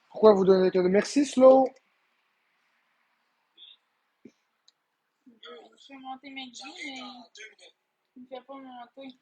Pourquoi vous donnez que merci, Slow? Je fais monter Maggie, mais il ne fait pas monter.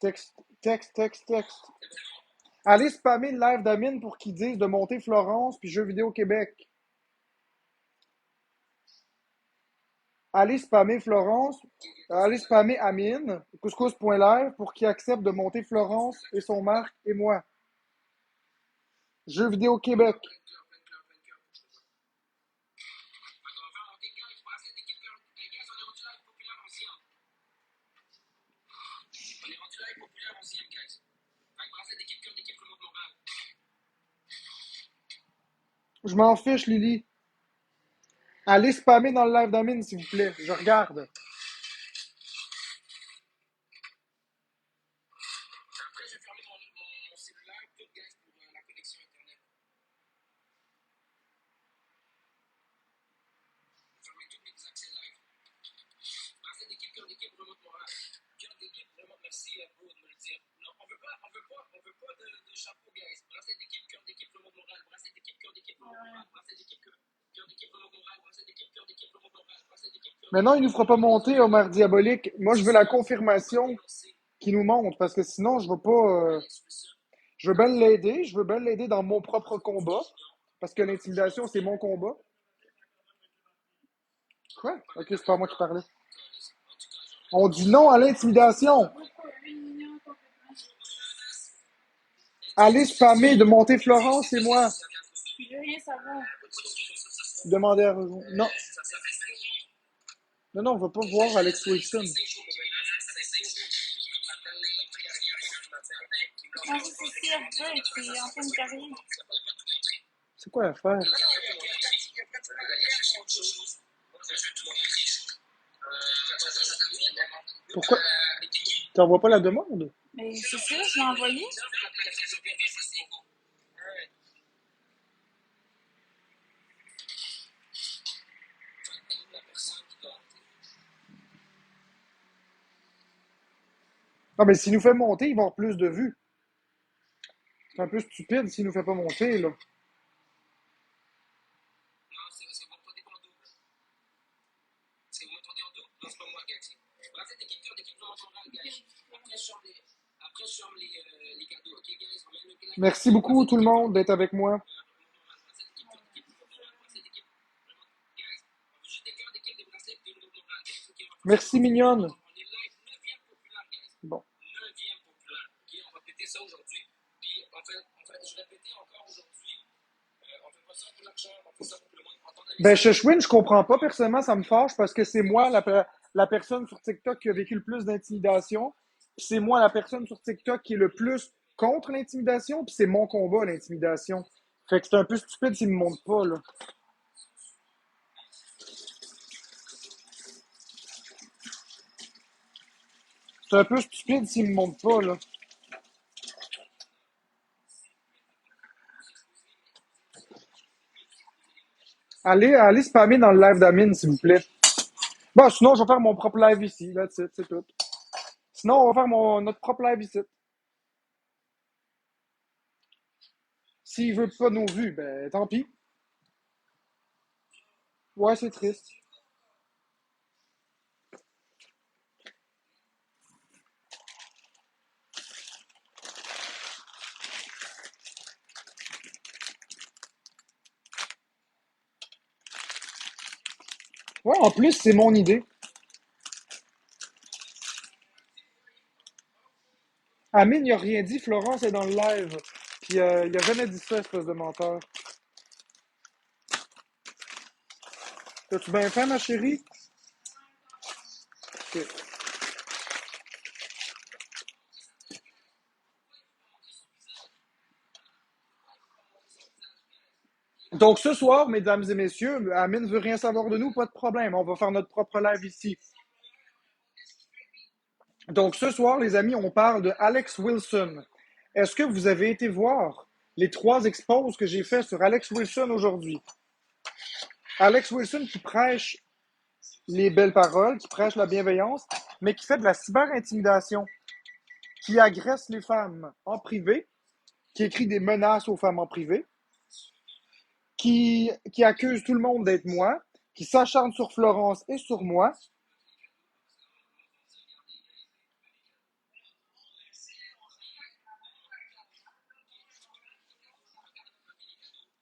Texte. Allez spammer le live d'Amine pour qu'ils disent de monter Florence puis Jeux vidéo Québec. Allez spammer Florence, allez spammer Amine, couscous.live pour qu'il accepte de monter Florence et son Marc et moi. Jeux vidéo Québec. Je m'en fiche, Lily. Allez spammer dans le live d'Amine, s'il vous plaît. Je regarde. Mais non, il nous fera pas monter, Omar Diabolique. Moi, je veux la confirmation qu'il nous monte, parce que sinon, je veux pas. Je veux bien l'aider. Je veux bien l'aider dans mon propre combat. Parce que l'intimidation, c'est mon combat. Quoi? Ok, c'est pas moi qui parlais. On dit non à l'intimidation. Allez spammer de monter Florence et moi. Je veux rien savoir. Demandez à rejoindre. Non. Non, on va pas voir Alex Wilson. Ah, c'est CFB, c'est Antoine Carrier. C'est quoi l'affaire? Pourquoi? Tu n'envoies pas la demande? Mais c'est ça, je l'ai envoyé. Non, mais s'il nous fait monter, il va avoir plus de vues. C'est un peu stupide s'il nous fait pas monter, là. Merci beaucoup, tout le monde, d'être avec moi. Merci, mignonne. Bon. Ben, Sheshwin, je comprends pas. Personnellement, ça me fâche parce que c'est moi la personne sur TikTok qui a vécu le plus d'intimidation. Puis c'est moi la personne sur TikTok qui est le plus contre l'intimidation. Puis c'est mon combat, l'intimidation. Fait que c'est un peu stupide s'il me montre pas, là. C'est un peu stupide s'il me montre pas, là. Allez spammer dans le live d'Amine, s'il vous plaît. Bon, sinon, je vais faire mon propre live ici. Là, c'est tout. Sinon, on va faire notre propre live ici. S'il veut pas nos vues, ben tant pis. Ouais, c'est triste. Ouais, en plus, c'est mon idée. Amine, il a rien dit. Florence est dans le live. Puis il a jamais dit ça, espèce de menteur. T'as-tu bien fait, ma chérie? Ok. Donc ce soir, mesdames et messieurs, Amine veut rien savoir de nous, pas de problème. On va faire notre propre live ici. Donc ce soir, les amis, on parle de Alex Wilson. Est-ce que vous avez été voir les 3 expos que j'ai fait sur Alex Wilson aujourd'hui? Alex Wilson qui prêche les belles paroles, qui prêche la bienveillance, mais qui fait de la cyber-intimidation. qui agresse les femmes en privé, qui écrit des menaces aux femmes en privé, qui accuse tout le monde d'être moi, qui s'acharne sur Florence et sur moi,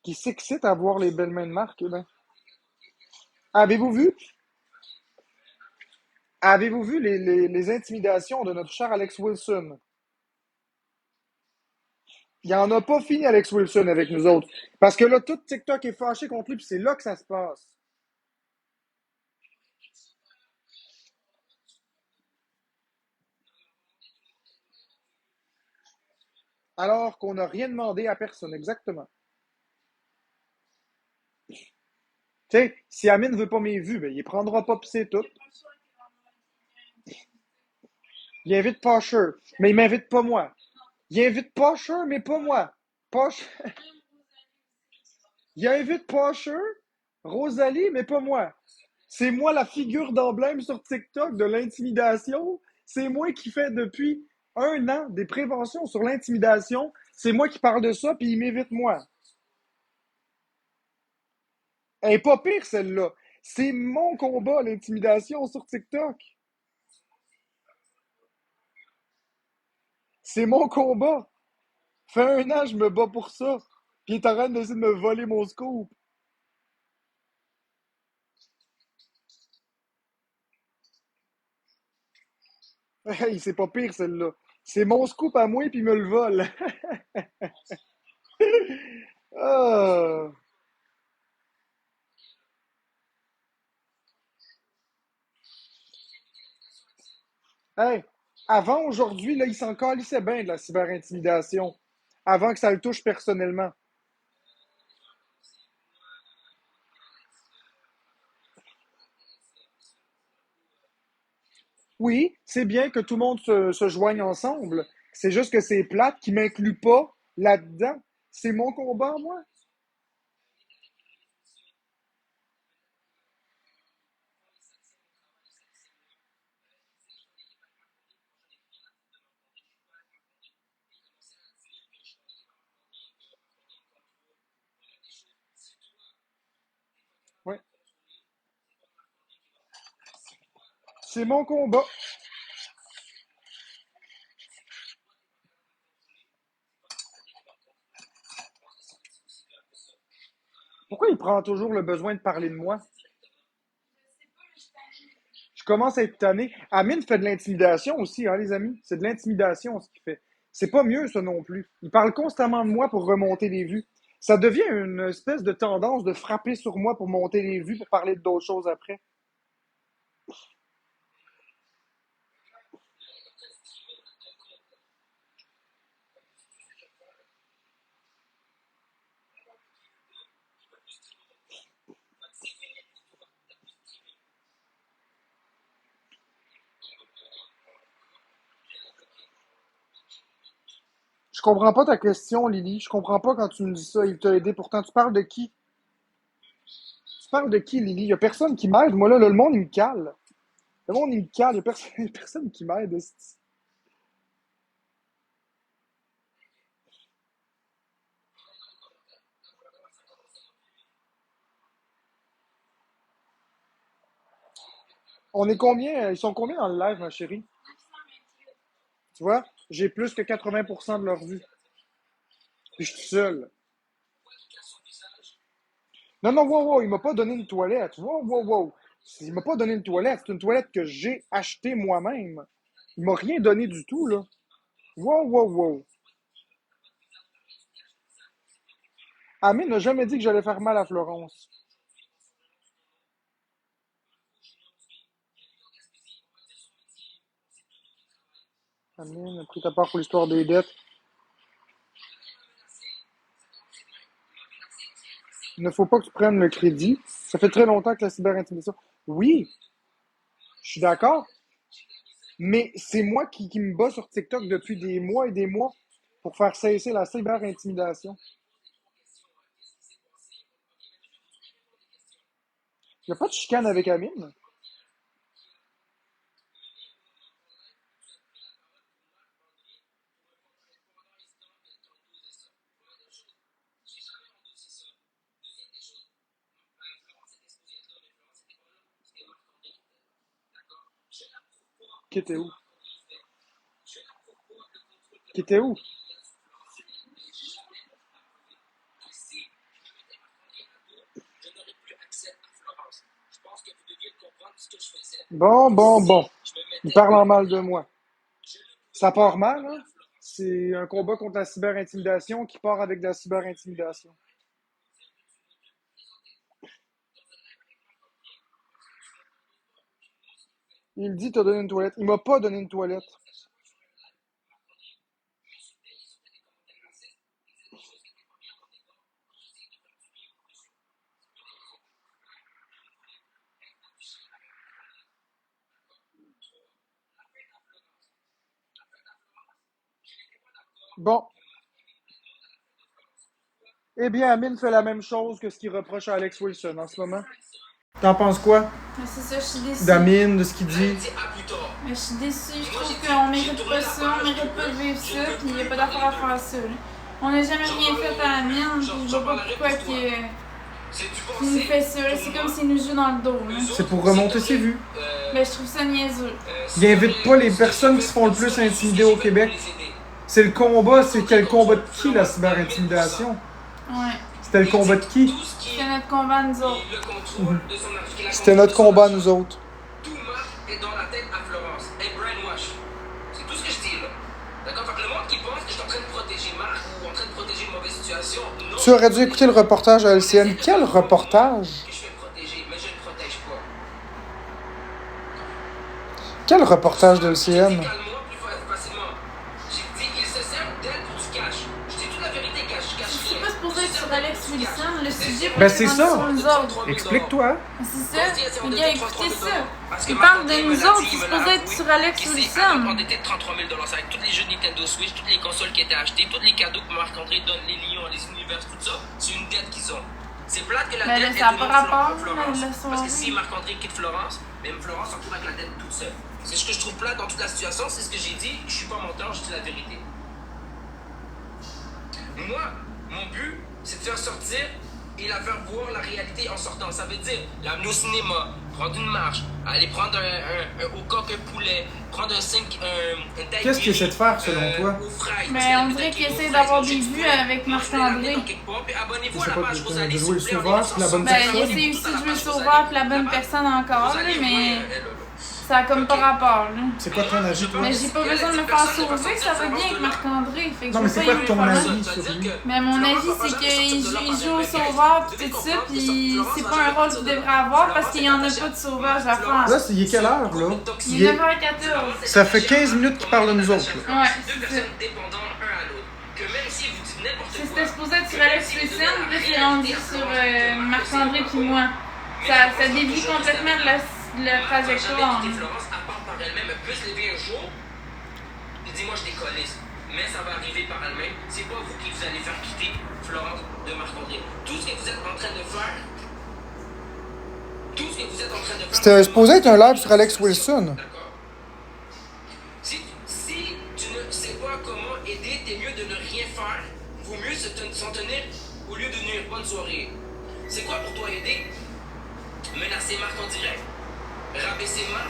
qui s'excite à voir les belles mains de Marc. Eh ben, avez-vous vu, avez-vous vu les intimidations de notre cher Alex Wilson? Il n'y en a pas fini, Alex Wilson, avec nous autres. Parce que là, tout TikTok est fâché contre lui, puis c'est là que ça se passe. Alors qu'on n'a rien demandé à personne, exactement. Tu sais, si Amine ne veut pas mes vues, ben, il prendra pas, pis c'est tout. Il invite Pusher, mais il m'invite pas moi. Il invite Pusher, mais pas moi. Pusher, il invite Pusher, Rosalie, mais pas moi. C'est moi la figure d'emblème sur TikTok de l'intimidation. C'est moi qui fais depuis un an des préventions sur l'intimidation. C'est moi qui parle de ça, puis il m'évite moi. Elle est pas pire, celle-là. C'est mon combat, l'intimidation sur TikTok. C'est mon combat. Fait un an, je me bats pour ça. Puis il est en train d'essayer de me voler mon scoop. Hey, c'est pas pire, celle-là. C'est mon scoop à moi, puis il me le vole. Ah. Hey, avant aujourd'hui, là, il s'en calissait bien de la cyberintimidation. Avant que ça le touche personnellement. Oui, c'est bien que tout le monde se joigne ensemble. C'est juste que c'est plate qui m'inclut pas là-dedans. C'est mon combat, moi. Ouais. C'est mon combat. Pourquoi il prend toujours le besoin de parler de moi? Je commence à être tanné. Amine fait de l'intimidation aussi, hein, les amis. C'est de l'intimidation, ce qu'il fait. C'est pas mieux, ça non plus. Il parle constamment de moi pour remonter les vues. Ça devient une espèce de tendance de frapper sur moi pour monter les vues, pour parler d'autres choses après. Je comprends pas ta question, Lily. Je comprends pas quand tu me dis ça. Il t'a aidé. Pourtant, tu parles de qui? Tu parles de qui, Lily? Il y a personne qui m'aide. Moi, là, le monde, il me cale. Le monde, il me cale. Il y a personne, y a personne qui m'aide. On est combien? Ils sont combien dans le live, ma chérie? Tu vois? J'ai plus que 80% de leur vue. Puis je suis seul. Non, non, wow, wow, il m'a pas donné une toilette. Wow, wow, wow. Il m'a pas donné une toilette. C'est une toilette que j'ai achetée moi-même. Il m'a rien donné du tout, là. Wow, wow, wow. Amine n'a jamais dit que j'allais faire mal à Florence. Amine a pris ta part pour l'histoire des dettes. Il ne faut pas que tu prennes le crédit. Ça fait très longtemps que la cyberintimidation. Oui, je suis d'accord, mais c'est moi qui me bats sur TikTok depuis des mois et des mois pour faire cesser la cyberintimidation. Il n'y a pas de chicane avec Amine. Qui était où? Qui était où? Bon, bon, bon. Il parle en mal de moi. Ça part mal, hein? C'est un combat contre la cyberintimidation qui part avec de la cyberintimidation. Il dit t'as donné une toilette. Il m'a pas donné une toilette. Bon. Eh bien, Amine fait la même chose que ce qu'il reproche à Alex Wilson en ce moment. T'en penses quoi? Mais c'est ça, je suis déçue. D'Amine, de ce qu'il dit? Mais je suis déçue, je trouve qu'on mérite pas ça, on mérite pas de vivre ça, puis il n'y a pas d'affaire à faire ça. Là. On n'a jamais rien fait à Amine, puis je vois pas pourquoi qu'il nous fait ça. C'est comme s'il nous joue dans le dos. Là. C'est pour remonter ses vues. Mais je trouve ça niaiseux. Il invite pas les personnes qui se font le plus intimider au Québec. C'est le combat, c'était le combat de qui la cyberintimidation? Ouais. C'était le combat de qui? C'était notre combat, nous autres. C'était notre combat, nous autres. Tout Marc est dans la tête à Florence. Elle brainwash. C'est tout ce que je dis là. D'accord? Fait que le monde qui pense que je suis en train de protéger Marc ou en train de protéger une mauvaise situation, non. Tu aurais dû écouter le reportage à LCN. Quel reportage? Que je fais protéger, mais je ne protège pas. Quel reportage de LCN? Calme-moi plus facilement. J'ai dit qu'il se sert d'elle pour du cash. Je dis toute la vérité, cash C'est rien. pas supposé être sur Alex Wilson, le sujet Ben, peut c'est être ça. sur nous autres. Explique-toi. C'est ça, les gars, écoutez ça. Il parle de nous autres, c'est supposé être sur Alex Qui s'est Wilson. endetté de 33 000 $. Avec tous les jeux de Nintendo Switch, toutes les consoles qui étaient achetées, tous les cadeaux que Marc-André donne, les lions, les univers, tout ça, c'est une dette qu'ils ont. C'est plate que la Mais là, dette ça a est pas donnée rapport, à Florence. la Parce soirée. que si Marc-André quitte Florence, même Florence se retrouve avec la dette toute seule. C'est ce que je trouve plate dans toute la situation, c'est ce que j'ai dit. Je suis pas menteur, je dis la vérité. Moi, mon but, c'est de faire sortir et la faire voir la réalité en sortant. Ça veut dire l'amener au cinéma, prendre une marche, aller prendre au coq un poulet, prendre un 5 un taille. Qu'est-ce qu'il essaie de faire, selon toi? Mais on dirait qu'il essaie d'avoir des vues avec Marc-André. Abonnez-vous Je à sais la pas, page de Rosalie, jouer le s'il vous plaît, sauveur, on puis la bonne Ben, il personne. essaie aussi de jouer le sauveur puis la bonne personne encore, là, mais ça a comme pas rapport, là. C'est quoi ton avis, toi? Mais j'ai pas besoin de me faire sauver, ça va bien avec Marc-André. Fait que Non, je mais veux c'est pas quoi y ton aller avis sur lui? Mais mon avis, c'est qu'il joue au sauveur pis tout ça, pis c'est pas un rôle qu'il devrait avoir parce qu'il y en a pas de sauvage à faire. Là, il est quelle heure, là? Il est 9h14. Ça fait 15 minutes qu'il parle de nous autres, là. Ouais, c'est ça. C'était supposé être sur Alex Wilson, puis là, c'est rendu sur Marc-André puis moi. Ça dévie complètement de la trajectoire. Florence, à part par elle-même, elle peut se lever un jour et dire moi je décollisse. Mais ça va arriver par elle-même. C'est pas vous qui vous allez faire quitter Florence de Marc-André. Tout ce que vous êtes en train de faire. Tout ce que vous êtes en train de faire. C'était supposé être un live sur Alex Wilson. D'accord. Si tu ne sais pas comment aider, t'es mieux de ne rien faire. Vaut mieux s'en tenir au lieu de nuire. Bonne soirée. C'est quoi pour toi aider? Menacer Marc en direct? Rabaisser Marc?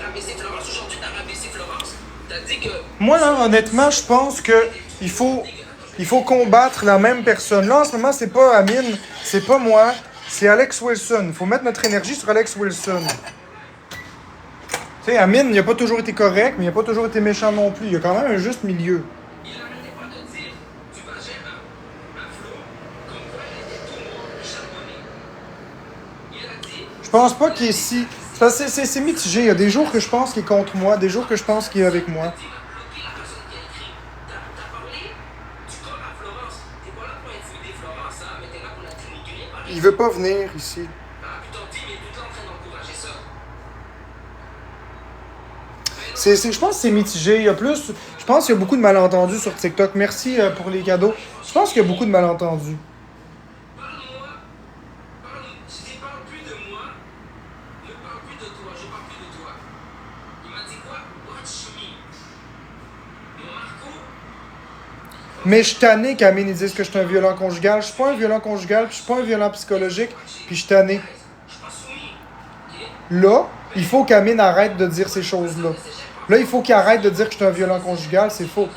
Rabaisser Florence? Aujourd'hui, t'as rabaissé Florence? T'as dit que... Moi, là, honnêtement, je pense que il faut combattre la même personne. Là, en ce moment, c'est pas Amine, c'est pas moi, c'est Alex Wilson. Il faut mettre notre énergie sur Alex Wilson. Tu sais, Amine, il a pas toujours été correct, mais il a pas toujours été méchant non plus. Il y a quand même un juste milieu. Il n'arrêtait pas de dire du vagin à Flo, comme quoi elle était tout noire, charbonnée. Il a dit... Je pense pas qu'il est si... C'est mitigé. Il y a des jours que je pense qu'il est contre moi, des jours que je pense qu'il est avec moi. La personne qui a écrit, t'as parlé du corps à Florence. T'es pas là pour intimider Florence, hein, mais t'es là pour la dénigrer. Il veut pas venir ici. Ah, putain, dis, mais tout le temps en train d'encourager ça. Je pense que c'est mitigé. Il y a plus... Je pense qu'il y a beaucoup de malentendus sur TikTok. Merci pour les cadeaux. Je pense qu'il y a beaucoup de malentendus. Parle-moi. Je dis, parle plus de moi. Ne parle plus de toi. Je parle plus de toi. Il m'a dit quoi? Watch me. Mon Marco. Mais je suis tanné qu'Amine dise que je suis un violent conjugal. Je suis pas un violent conjugal, puis je suis pas un violent psychologique, puis je suis tanné. Je suis pas soumis. Ok? Là, Il faut qu'Amine arrête de dire ces choses-là. Là, il faut qu'il arrête de dire que je suis un violent conjugal, c'est faux.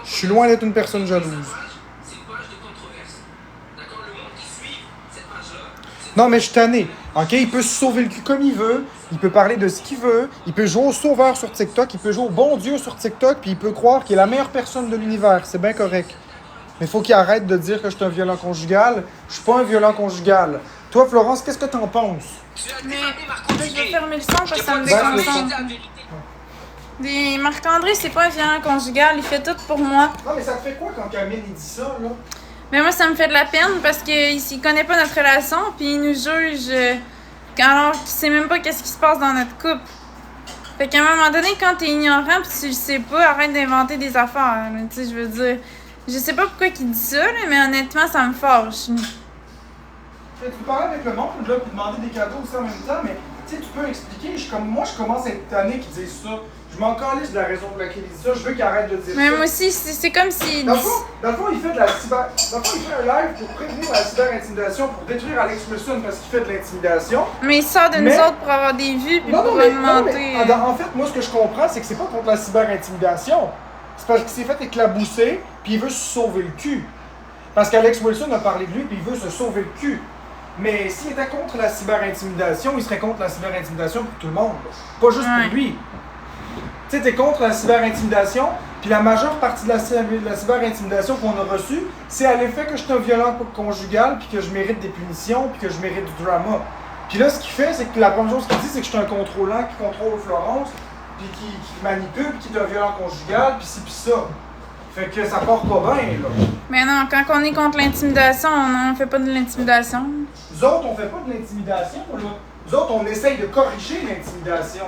Je suis loin d'être une personne jalouse. Non, mais je suis tanné. OK, il peut se sauver le cul comme il veut. Il peut parler de ce qu'il veut. Il peut jouer au sauveur sur TikTok. Il peut jouer au bon Dieu sur TikTok. Puis il peut croire qu'il est la meilleure personne de l'univers. C'est bien correct. Mais il faut qu'il arrête de dire que je suis un violent conjugal. Je suis pas un violent conjugal. Toi, Florence, qu'est-ce que t'en penses? Mais là, je vais fermer le son parce que ça me déconcentre. Marc-André, c'est pas un violent conjugal. Il fait tout pour moi. Non, mais ça te fait quoi quand Camille il dit ça, là? Mais moi, ça me fait de la peine parce qu'il connaît pas notre relation, puis il nous juge alors qu'il sait même pas qu'est-ce qui se passe dans notre couple. Fait qu'à un moment donné, quand t'es ignorant pis tu le sais pas, arrête d'inventer des affaires. Tu sais, je veux dire, je sais pas pourquoi il dit ça, là, mais honnêtement, ça me fâche. Tu peux parler avec le monde, là, puis demander des cadeaux aussi en même temps, mais tu sais, tu peux expliquer. Moi, je commence à être tanné qu'ils disent ça. Je m'en calisse de la raison pour laquelle il dit ça. Je veux qu'il arrête de dire ça. Mais moi aussi, c'est comme si... Dans le fond, il fait de la cyber... Dans le fond, il fait un live pour prévenir la cyber-intimidation, pour détruire Alex Wilson parce qu'il fait de l'intimidation. Mais il sort de nous autres pour avoir des vues puis pour augmenter... En fait, moi, ce que je comprends, c'est que c'est pas contre la cyber-intimidation. C'est parce qu'il s'est fait éclabousser, puis il veut se sauver le cul. Parce qu'Alex Wilson a parlé de lui, puis il veut se sauver le cul. Mais s'il était contre la cyber-intimidation, il serait contre la cyber-intimidation pour tout le monde. Pas juste pour lui. Tu sais, t'es contre la cyber-intimidation, puis la majeure partie de la cyber-intimidation qu'on a reçue, c'est à l'effet que je suis un violent conjugal, puis que je mérite des punitions, puis que je mérite du drama. Puis là, ce qu'il fait, c'est que la première chose qu'il dit, c'est que je suis un contrôlant qui contrôle Florence, puis qui manipule, puis qui est un violent conjugal, puis ci, puis ça. Fait que ça part pas bien, là. Mais non, quand on est contre l'intimidation, on fait pas de l'intimidation. Nous autres, on fait pas de l'intimidation, là. Nous autres, on essaye de corriger l'intimidation.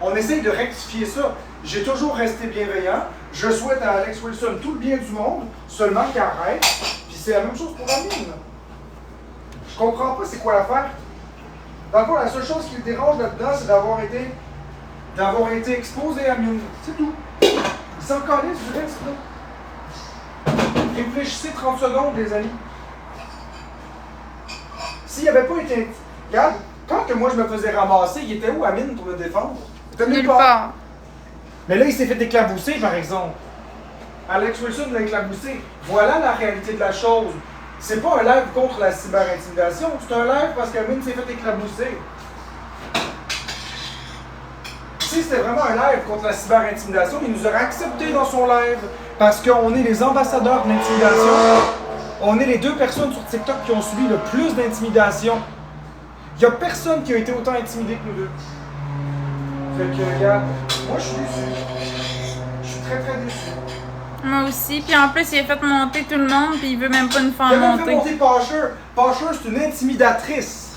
On essaye de rectifier ça. J'ai toujours resté bienveillant. Je souhaite à Alex Wilson tout le bien du monde, seulement qu'il arrête. Puis c'est la même chose pour Amine. Je comprends pas c'est quoi l'affaire. Dans le fond, la seule chose qui le dérange là-dedans, c'est d'avoir été exposé à Amine. C'est tout. Il s'en calisse du reste, là. Réfléchissez 30 secondes, les amis. S'il n'avait pas été... Regarde, quand que moi je me faisais ramasser, il était où Amine pour me défendre? Nulle part. Mais là, il s'est fait éclabousser, par exemple. Alex Wilson l'a éclaboussé. Voilà la réalité de la chose. C'est pas un live contre la cyber-intimidation, c'est un live parce qu'Amine s'est fait éclabousser. Si c'était vraiment un live contre la cyber-intimidation, il nous aurait accepté dans son live parce qu'on est les ambassadeurs de l'intimidation. On est les deux personnes sur TikTok qui ont subi le plus d'intimidation. Il n'y a personne qui a été autant intimidé que nous deux. Fait que, regarde, moi je suis déçu. Je suis très très déçu. Moi aussi, puis en plus, il a fait monter tout le monde, puis il veut même pas nous faire monter. Il a même monter. fait monter Pasher. Pasher, c'est une intimidatrice.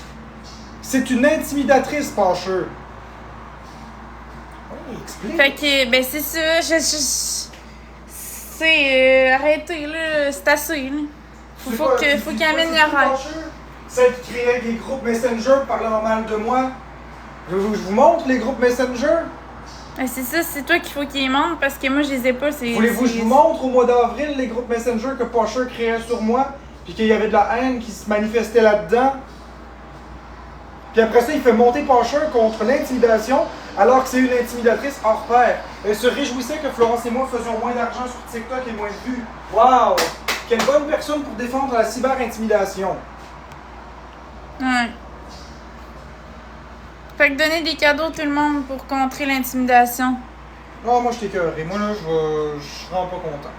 C'est une intimidatrice, Pasher. Oui, explique. Fait que, ben c'est ça, c'est, arrêtez, là, c'est assez, là. Faut qu'il amène le reste. Celle qui créait des groupes Messenger parlant mal de moi. Je vous montre les groupes Messenger? Ben c'est ça, c'est toi qu'il faut qu'ils montrent parce que moi je les ai pas. Voulez-vous que je vous montre au mois d'avril les groupes Messenger que Pasher créait sur moi? Puis qu'il y avait de la haine qui se manifestait là-dedans? Puis après ça, il fait monter Pasher contre l'intimidation alors que c'est une intimidatrice hors pair. Elle se réjouissait que Florence et moi faisions moins d'argent sur TikTok et moins de vues. Waouh! Quelle bonne personne pour défendre la cyber-intimidation. Ouais. Fait que donner des cadeaux à tout le monde pour contrer l'intimidation. Non, moi je t'écœurerai. Moi là, je suis vraiment pas content.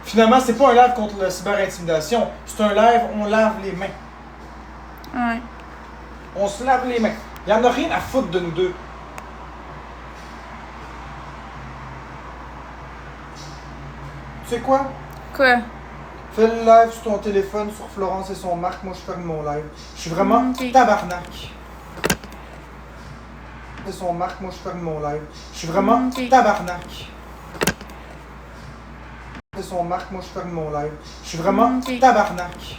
Finalement, c'est pas un live contre la cyber-intimidation. C'est un live, on lave les mains. Ouais. On se lave les mains. Il n'y en a rien à foutre de nous deux. Tu sais quoi? Quoi? Fais le live sur ton téléphone, sur Florence et son Marc. Moi, je ferme mon live. Je suis vraiment tabarnak. Et son Marc, moi, je ferme mon live. Je suis vraiment tabarnak. Et son Marc, moi, je ferme mon live. Je suis vraiment tabarnak.